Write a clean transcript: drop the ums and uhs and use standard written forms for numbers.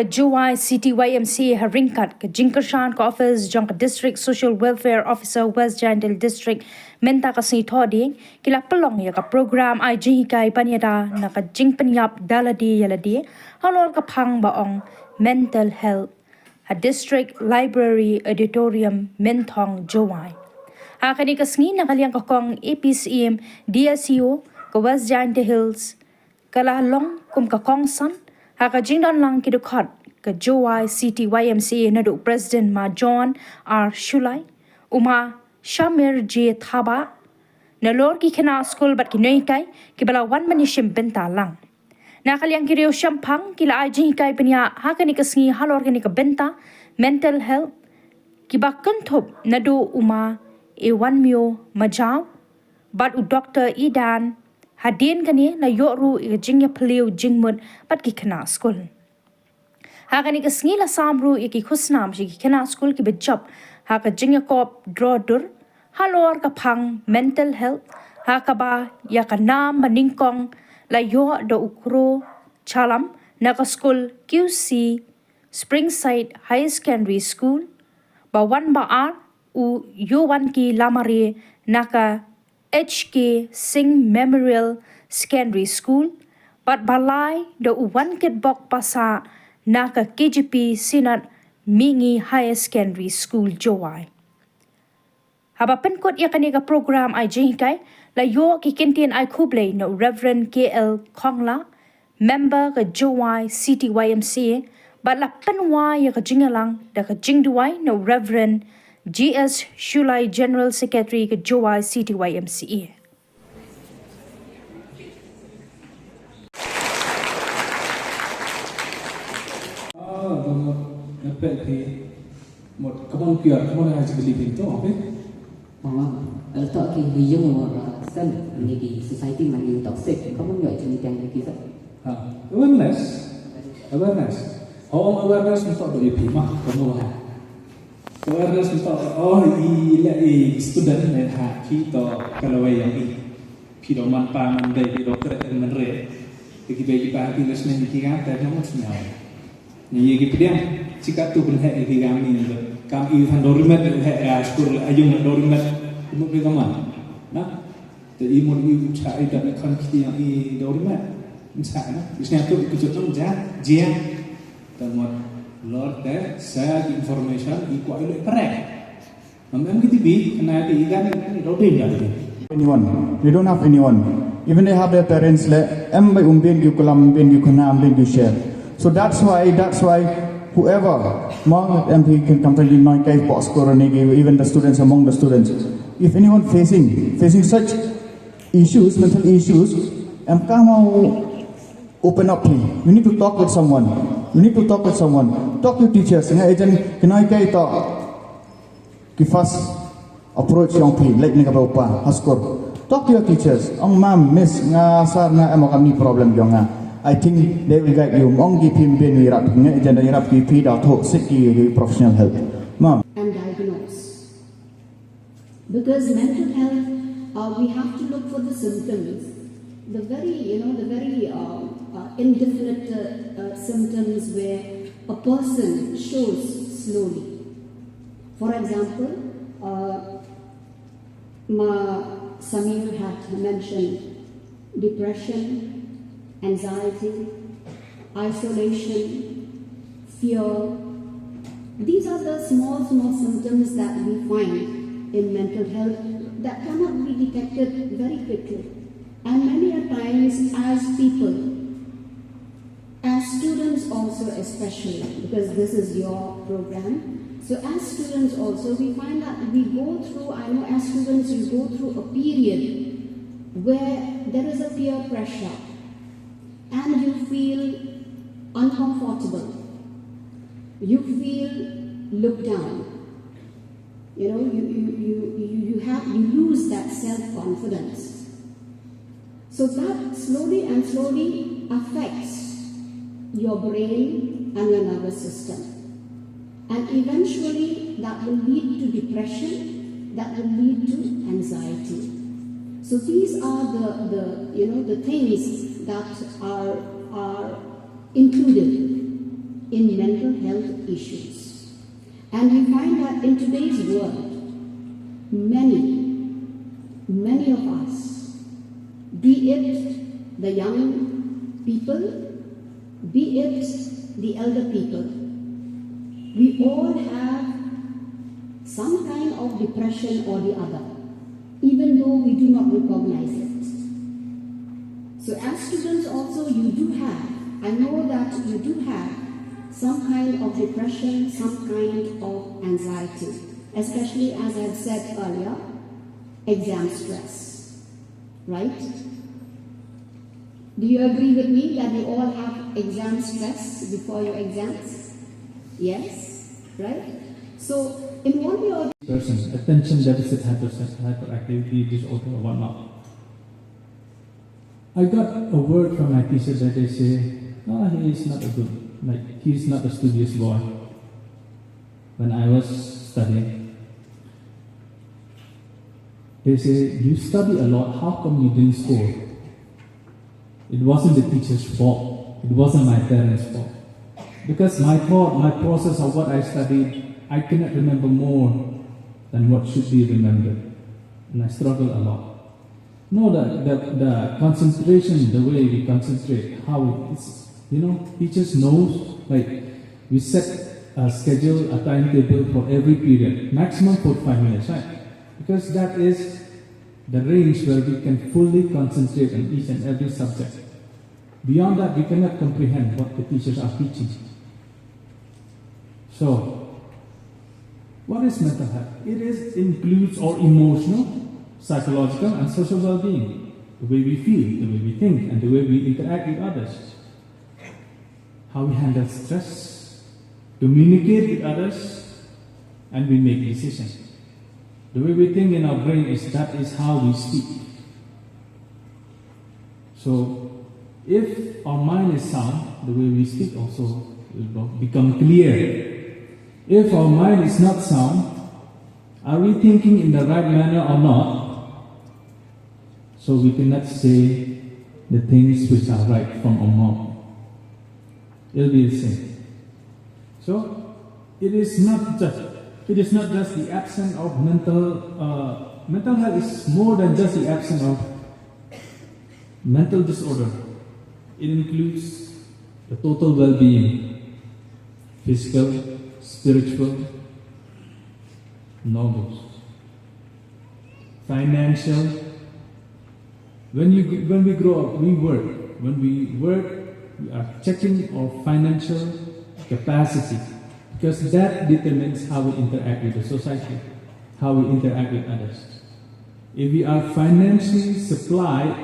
Jowai City YMCA haringkat ke Jinghikai ka office jong ka district social welfare officer West Jandil district menta ka si thoding kila pelong ya ka program ai Jinghikai panyada na ka jingpyniap daladi ialade halor ka phang baong mental health a district library auditorium mentong Jowai ha kani ka sngi na kaliang ka kong APCM DSU ka West Jandil Hills kala long kum ka kong san haka jingdon lang kidukot ke Jowai City YMCA nadu President Ma John R. Shulai Uma Shamir J. Thaba nalor ki kena school bat ki Jinghikai ki bala wan manishim benta lang na kaliang kiriyo shampang kila ai Jinghikai penya haka ni kasngi halor ni ka benta mental health ki ba kenthop nadu Uma ewan mio majaw bat u Dr. Idan hadin kani na yoru i jingya pleu jingmut pat ki kana school ha kani ka sngi la samru i ki khusnam shi ki kana school ki bejab ha ka jingya kop draw dur halor ka phang mental health ha ka ba ya ka nam maningkong la yo do ukro chalam na ka school QC Springside High Secondary School ba wan ba ar u yo wan ki lamare naka HK Singh Memorial Secondary School, but balai do uwan kit bok pasa naka KGP Sinat Mingi Higher Secondary School Jowai. Haba penkot ya kaniga program ai Jinghikai la yo ki kintian ai kublay no Reverend KL Kongla, member ka Jowai City YMCA, but la penwa ya ka jingalang da ka jingduai no Reverend GS Shulai General Secretary ke Jowai City YMCA. Một công việc không là chỉ living to okay ở tại cái region or sân như cái society mà nhiều toxic có một người trong cái kia awareness how awareness untuk bagi pima kamu lah awareness untuk i student ni ha kita kalau yang ini kita manpa mandai kita kerja menre kita bagi pahati lesmen kita kan tapi macam mana ni kita dia jika tu pun hai kita kami ni kami kan dorimat hai sekolah ayung dorimat umur kita mana nah jadi mau ibu cari dan kan kita yang i dorimat misalnya misalnya tu ikut contoh dia dan Lord that sad information equal correct. Namanya kita bi kena ikan rotin dah. Anyone, they don't have anyone. Even they have their parents. Le, by umbin you kalam umbin you kana umbin you share. So that's why whoever among MP can come to the Jinghikai box even the students among the students. If anyone facing such issues, mental issues, come out. Open up, please. You need to talk with someone. Talk to teachers. Agent, Jinghikai to ki first approach young people like ni kapapa haskor. Talk to your teachers. Ang ma'am, miss, nga sir nga amo kami problem yung nga. I think they will guide you. Ang gipim bin wirap nga agent wirap gipi da to siki professional help. Ma'am. And diagnose. Because mental health, we have to look for the symptoms. The very indefinite symptoms where a person shows slowly. For example, Samir had mentioned depression, anxiety, isolation, fear. These are the small symptoms that we find in mental health that cannot be detected very quickly. And many a times as people, as students also especially, because this is your program, so as students also we find that we go through, I know as students you go through a period where there is a peer pressure and you feel uncomfortable, you feel looked down, you lose that self-confidence. So that slowly affects your brain and your nervous system. And eventually that will lead to depression, that will lead to anxiety. So these are the things that are included in mental health issues. And we find that in today's world, many of us, be it the young people, be it the elder people, we all have some kind of depression or the other, even though we do not recognize it. So as students also, you do have, I know that you do have some kind of depression, some kind of anxiety, especially as I've said earlier, exam stress, right? Do you agree with me that you all have exam stress before your exams? Yes, right? So in one way or person, attention deficit hyperactivity disorder or whatnot. I got a word from my teacher that they say, "No, he is not a good, he's not a studious boy." When I was studying, they say, "You study a lot, how come you didn't score?" It wasn't the teacher's fault. It wasn't my parents' fault. Because my process of what I studied, I cannot remember more than what should be remembered. And I struggle a lot. No, the concentration, the way we concentrate, how it's, teachers knows, we set a schedule, a timetable for every period, maximum 45 minutes, right? Because that is the range where we can fully concentrate on each and every subject. Beyond that, we cannot comprehend what the teachers are teaching. So, what is mental health? It includes all emotional, psychological, and social well-being. The way we feel, the way we think, and the way we interact with others. How we handle stress, communicate with others, and we make decisions. The way we think in our brain is how we speak. So, if our mind is sound, the way we speak also will become clear. If our mind is not sound, are we thinking in the right manner or not? So we cannot say the things which are right from our mouth. It will be the same. So it is not just the absence of mental health is more than just the absence of mental disorder. It includes the total well-being, physical, spiritual, knowledge, financial. When we grow up, we work. When we work, we are checking our financial capacity, because that determines how we interact with the society, how we interact with others. If we are financially supplied,